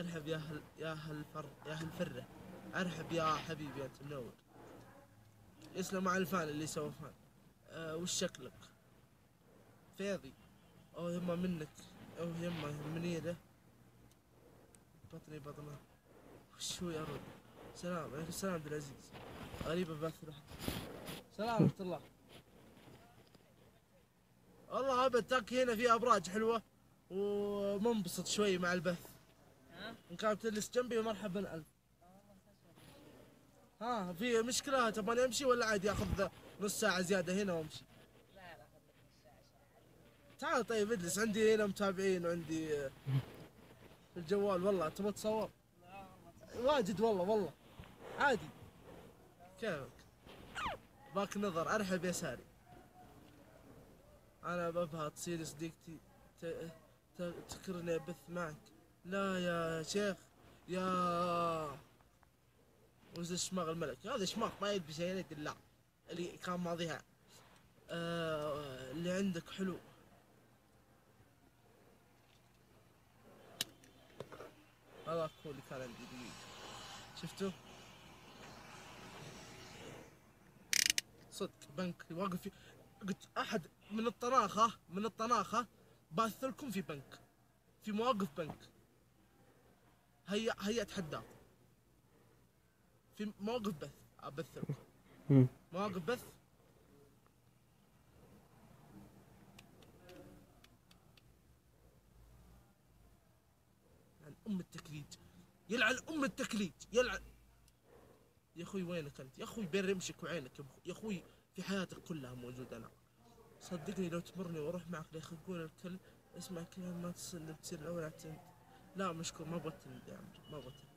ارحب يا هل فره. ارحب يا حبيبي انت منور. يسلم على الفان اللي سوى فان. وش شكلك؟ فيضي. او يما منك. او يما منيره. بطني بطنه. وش هو يا رب؟ سلام عليكم السلام عبد العزيز. غريبة بث له. سلام ورحمة الله. والله ابد تاك هنا في ابراج حلوة ومنبسط شوي مع البث. ان كانت تجلس جنبي مرحبا الف. ها في مشكلة تبغاني امشي ولا عادي اخذ نص ساعة زيادة هنا وامشي؟ لا خذ لك نص ساعة. تعال طيب اجلس عندي هنا متابعين وعندي في الجوال. والله تبغى تصور؟ واجد والله عادي. كيفك؟ باك نظر. ارحب يا ساري. انا ببها تصير صديقتي تذكرني ابث معك. لا يا شيخ يا وز شماغ الملك. هذا شماغ ما يلبس يد الله اللي كان ماضيها. اللي عندك حلو. هذا هو اللي كان عندي دقيقة. شفتوا؟ صدق بنك واقف في. قلت احد من الطناخة باث لكم في بنك، في مواقف بنك. هيا اتحداكم في مواقف بث. ابث لكم مواقف بث. يلعن ام التكليج. يلعن ام التكليج. يلعن. يا اخوي وينك انت؟ يا اخوي بين رمشك وعينك يا اخوي. في حياتك كلها موجود انا. صدقني لو تمرني واروح معك ليخلقون الكل. اسمع كلام ما تصير الاول اعتمد. لا مشكور ما ابغى التند يا عمري ما ابغى التند.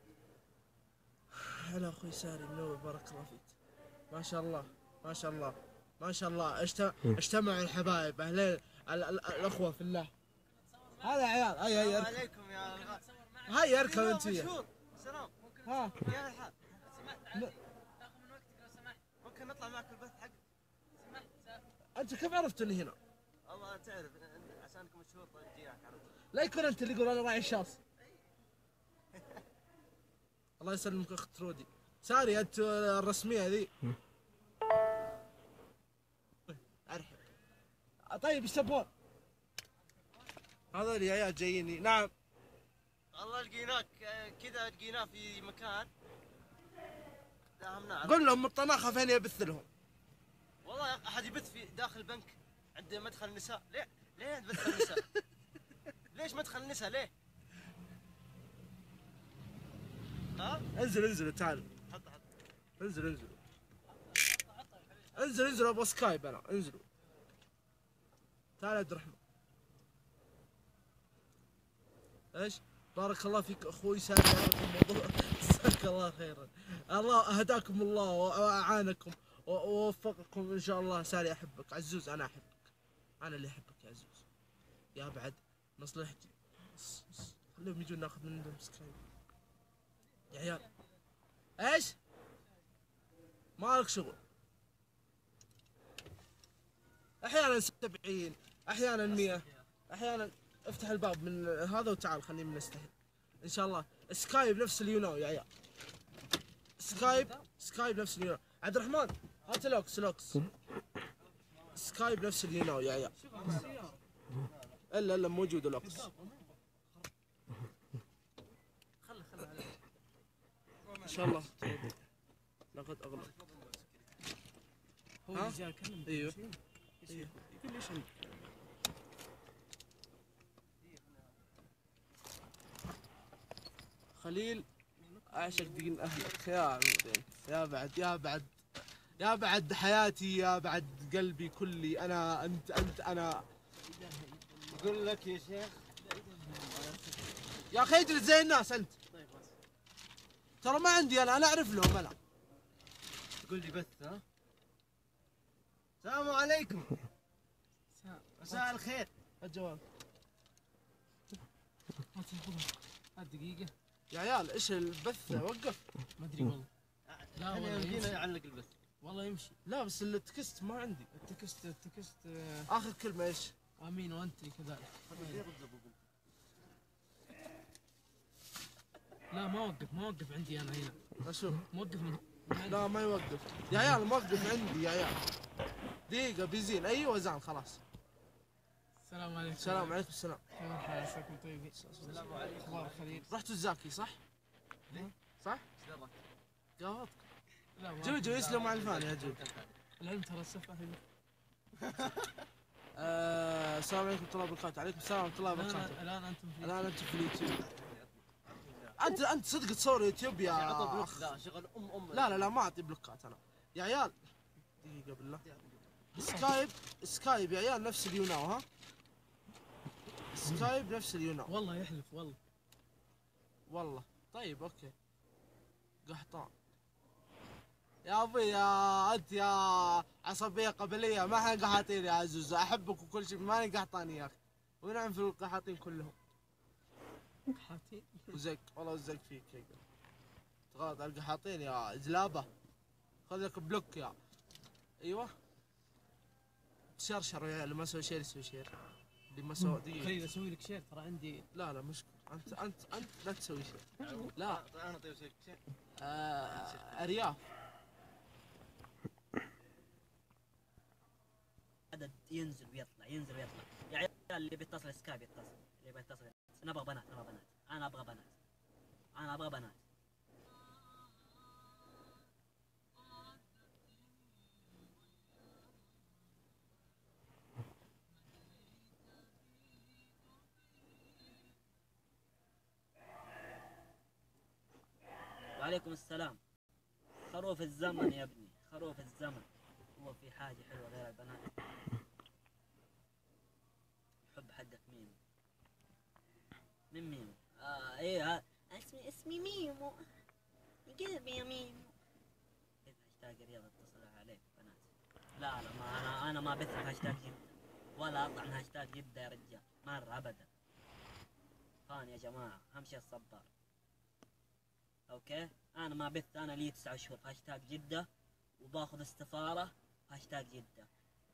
هلا اخوي ساري منور بارك الله فيك. ما شاء الله ما شاء الله ما شاء الله. اجتمع الحبايب اهلين الاخوه في الله. هذا عيال. هيا اركب. عليكم يا هيا اركب انت. مشهور. سلام. ها يا الحال. سمحت عادي تاخذ من وقتك لو سمحت. ممكن نطلع معك البث حق. سمحت انت كيف عرفت اني هنا؟ والله تعرف عشانك مشهور طيب جيناك عرفت. لا يكون انت اللي يقول انا راعي الشاص. الله يسلمك اخت رودي. ساري انت الرسميه ذي. ارحب. طيب ايش تبغون؟ هذول يا عيال جاييني. نعم والله لقيناك كذا لقيناه في مكان داهمنا. قل لهم الطناخه فين يبث لهم. والله احد يبث في داخل البنك عند مدخل النساء. ليه عند مدخل النساء؟ ليش مدخل النساء ليه؟ ها؟ انزل تعال. حط انزل ابو سكايب انا. انزلوا تعال يا عبد الرحمن. ايش؟ بارك الله فيك اخوي سامي. الموضوع جزاك الله خيرا. الله هداكم الله واعانكم ووفقكم ان شاء الله. ساري احبك. عزوز انا احبك. انا اللي احبك يا عزوز. يا بعد مصلحتي. خليهم يجون ناخذ من عندهم سكايب يا عيال. ايش؟ مالك شغل. احيانا 70 احيانا 100 احيانا. افتح الباب من هذا وتعال خلينا نستحي ان شاء الله. سكايب نفس اليونو يا عيال. سكايب نفس اليونو. عبد الرحمن هات لوكس. سكايب نفس اليونو يا عيال. الا موجود لوكس. خله عليه. ان شاء الله لقد اغلى. هو اللي جاي يكلم. ايوه يقول ليش عندك؟ خليل اعشق دين اهلك يا عمري. يا بعد حياتي يا بعد قلبي كلي. انا انت انا. اقول لك يا شيخ يا اخي اجلس زي الناس انت. ترى ما عندي انا اعرف لهم انا. تقول لي بث ها؟ السلام عليكم. مساء الخير. الجواب. هات دقيقة. يا عيال ايش البث وقف. ما ادري والله. لا والله يمدينا يعلق البث. والله يمشي. لا بس التكست ما عندي. التكست اخر كلمة ايش؟ امين وانت كذلك. لا ما وقف عندي انا هنا. اشوف. موقف من لا ما يوقف يا عيال، موقف عندي يا عيال. دقيقة بيزين. ايوه زان خلاص. السلام عليكم. السلام عليكم. السلام. كيف الحال؟ عساكم طيبين. السلام عليكم. اخبار خليل؟ رحتوا الزاكي صح؟ ليه؟ صح؟ ايش درك؟ قهوتك. لا ما جوجو يسلم على الفان يا جوجو. العلم ترى السفه هنا. السلام عليكم ورحمة الله وبركاته. عليكم السلام ورحمة الله وبركاته. الان انتم في الان انت في اليوتيوب. انت صدق تصور يوتيوب يا عطى بلوك. أخ. لا شغل لا ما اعطي بلوكات انا يا عيال. دقيقة بالله. سكايب يا عيال نفس اليوناو. ها سكايب نفس اليوناو. والله يحلف والله. والله طيب اوكي. قحطان يا ابوي، يا انت يا عصبية قبلية. ما احنا قحاطين يا عزوز، احبك وكل شيء، ماني قحطان يا اخي. ونعم في القحاطين كلهم. حاتي وزق والله وزق فيك يا قلب. غلط على القحاطين يا زلابة. خذ لك بلوك يا. ايوه شرشر يا عيال. اللي ما سوى شير يسوي شير. اللي ما سوى دقيقة. خليني اسوي لك شير ترى عندي. لا مشكلة. انت لا تسوي شيء. لا انا طيب شيء. ارياف. عدد ينزل ويطلع ينزل ويطلع. يا عيال اللي بيتصل سكايب يتصل، اللي بيتصل نبغى بنات انا ابغى بنات. وعليكم السلام. خروف الزمن يا ابني، خروف الزمن. هو في حاجة حلوة غير البنات؟ حب حقك ميمو. من ميمو؟ ايه اسمي ميمو. قلبي يا ميمو. إذا هاشتاج رياض اتصل عليك بنات. لا ما أنا ما بث هاشتاج جدة ولا أطلع من هاشتاج جدة يا رجال مرة أبدا. فان يا جماعة همشي الصبار. اوكي انا ما بث. انا لي 9 شهور في هاشتاج جدة وباخذ استفارة في هاشتاج جدة.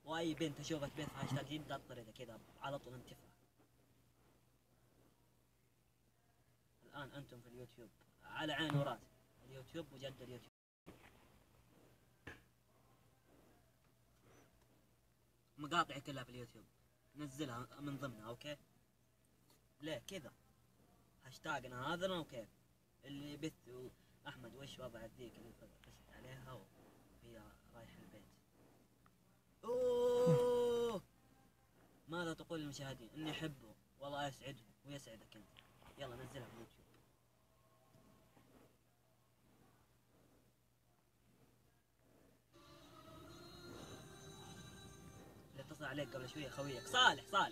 واي بنت اشوفها تبث في هاشتاج جدة اطردها كذا على طول انتفع. الان انتم في اليوتيوب على عين وراس. اليوتيوب وجد اليوتيوب. مقاطعي كلها في اليوتيوب نزلها من ضمنها. اوكي ليه كذا هاشتاجنا هذا وكيف اللي بث. احمد وش وضع ذيك اللي فزت عليها وهي رايح البيت؟ اوه ماذا تقول للمشاهدين؟ اني احبه والله يسعدهم ويسعدك انت. يلا نزلها في اليوتيوب. اللي اتصل عليك قبل شويه خويك صالح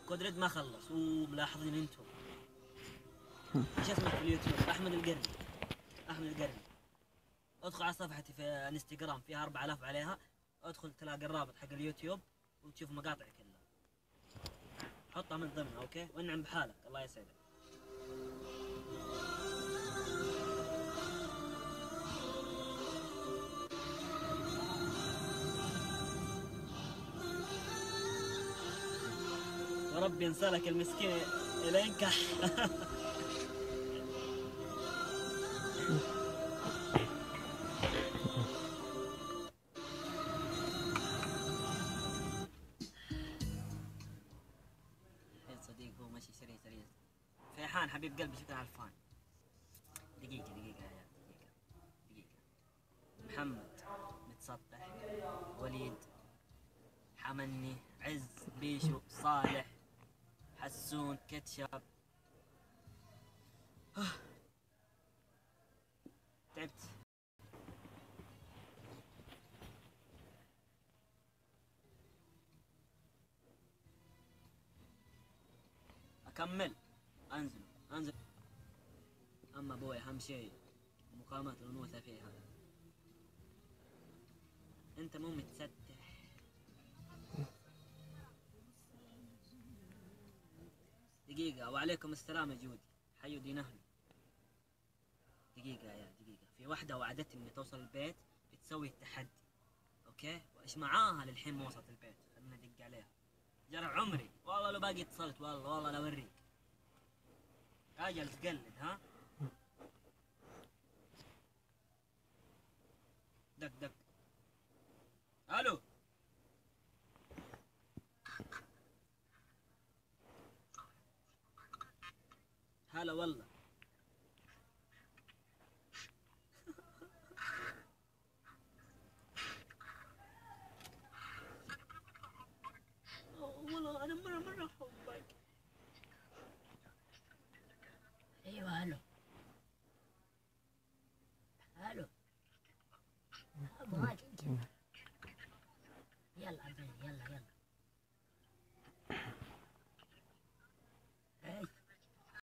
كودريد ما خلص. وملاحظين انتم ايش اسمك في اليوتيوب؟ احمد القرني. ادخل على صفحتي في انستغرام فيها 4000 عليها. ادخل تلاقي الرابط حق اليوتيوب وتشوف مقاطعي كلها. حطها من ضمنها اوكي. وانعم بحالك الله يسعدك. وربي ينسلك المسكين الى ينكح. صديق هو ماشي سريع فيحان حبيب قلبي شكرا على الفان. دقيقة يا عيال دقيقة. محمد متسطح، وليد، حمني، عز، بيشو، صالح، حسون، كتشب. تعبت. أكمل. أنزل. أما أبوي أهم شيء مقامات الأنوثة فيها. أنت مو متستح. دقيقة. وعليكم السلام يا جودي. حيوا دين أهله. دقيقة يا عيال دقيقة. في واحدة وعدتني إني توصل البيت بتسوي التحدي. أوكي؟ وإيش معاها للحين ما وصلت البيت. خلنا ندق عليها. جرى عمري والله لو باقي اتصلت والله لا أوريك. اجل تقلد ها. دق دق. الو. هلا والله.